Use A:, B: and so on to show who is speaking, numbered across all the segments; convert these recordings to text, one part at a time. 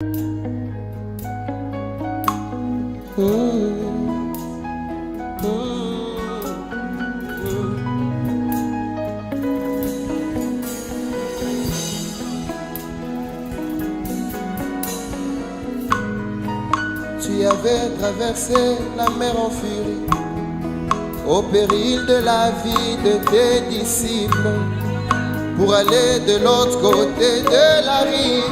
A: Tu avais traversé la mer en furie, au péril de la vie de tes disciples, pour aller de l'autre côté de la rive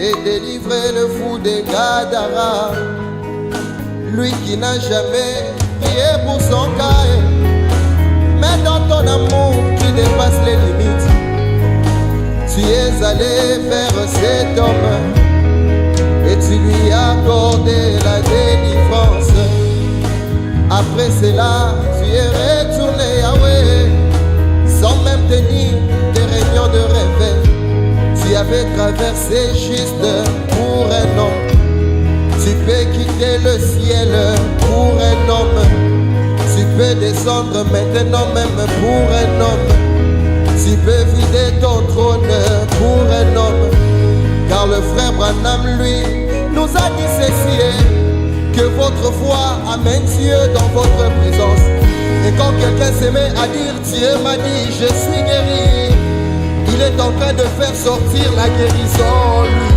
A: et délivrer le fou des Gadara, lui qui n'a jamais prié pour son cas. Mais dans ton amour qui dépasse les limites, tu es allé vers cet homme et tu lui as accordé la délivrance. Après cela, tu es retourné à Yahweh, sans même tenir des réunions de réveil. Tu avais traversé juste pour un homme. Tu peux quitter le ciel pour un homme. Tu peux descendre maintenant même pour un homme. Tu peux vider ton trône pour un homme. Car le frère Branham, lui, nous a dit ceci, que votre foi amène Dieu dans votre présence. Et quand quelqu'un se met à dire Dieu m'a dit je suis guéri, il est en train de faire sortir la guérison, lui.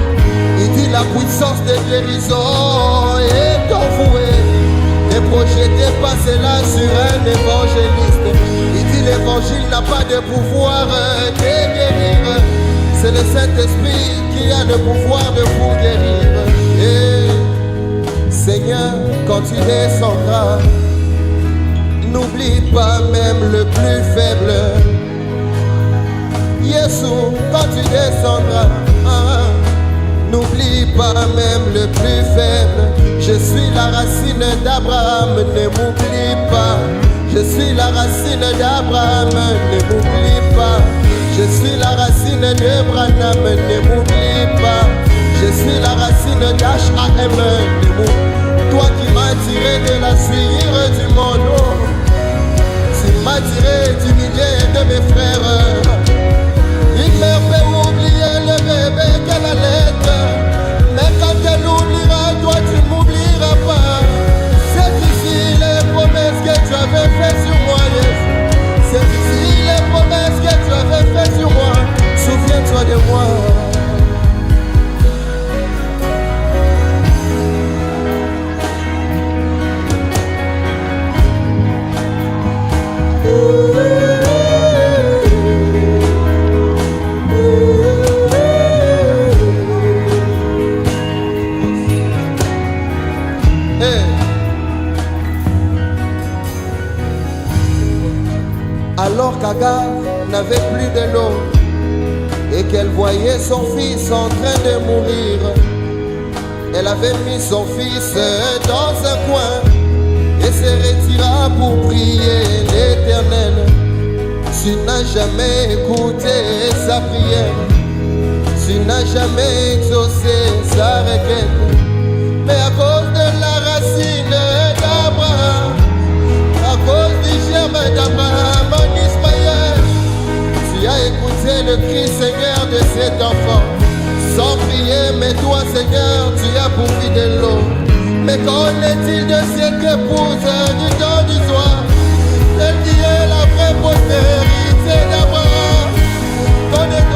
A: Il dit la puissance de guérison est envouée et projetée par cela sur un évangéliste. Il dit l'évangile n'a pas de pouvoir de guérir, c'est le Saint-Esprit qui a le pouvoir de vous guérir. Et Seigneur, quand tu descendras, n'oublie pas même le plus faible. Jésus, quand tu descendras, n'oublie pas même le plus faible. Je suis la racine d'Abraham, ne m'oublie pas. Je suis la racine d'Abraham, ne m'oublie pas. Je suis la racine de Branham, ne m'oublie pas. Je suis la racine d'H.A.M. Toi qui m'as tiré de la suire du monde, tu m'as tiré du milieu de mes frères. Il me fait oublier le bébé qu'elle allait, mais quand elle oubliera, toi tu ne m'oublieras pas. C'est ici les promesses que tu avais faites sur moi, yes. C'est ici les promesses que tu avais faites sur moi. Souviens-toi de moi. Alors qu'Agar n'avait plus de l'eau et qu'elle voyait son fils en train de mourir, elle avait mis son fils dans un coin et se retira pour prier l'Éternel. Tu n'as jamais écouté sa prière, tu n'as jamais exaucé sa requête, mais à cause de la racine d'Abraham, à cause du germe d'Abraham en Ismaël, tu as écouté le cri, Seigneur, de cet enfant. Sans prier, mais toi, Seigneur, tu as pourvu de l'eau. Mais qu'en est-il de cette épouse du temps du soir, celle qui est la vraie postérité d'Abraham? Qu'en est...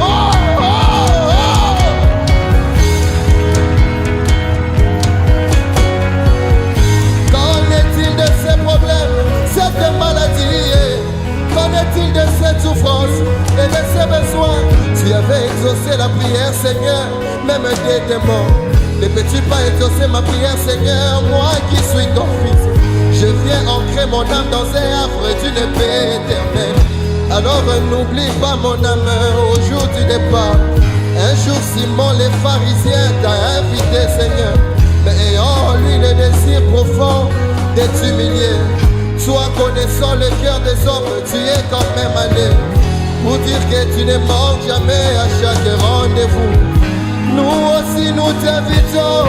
A: Qu'en est-il de ces problèmes, cette maladie? Qu'en est-il de cette souffrance et de ces besoins? Tu avais exaucé la prière, Seigneur, même des démons. Ne peux-tu pas exaucer ma prière, Seigneur, moi qui suis ton fils? Je viens ancrer mon âme dans un havre d'une paix éternelle. Alors n'oublie pas mon âme au jour du départ. Un jour Simon les pharisiens t'a invité, Seigneur, mais ayant en lui le désir profond de t'humilier. Toi connaissant le cœur des hommes, tu es quand même allé pour dire que tu ne manques jamais à chaque rendez-vous. Nous aussi nous t'invitons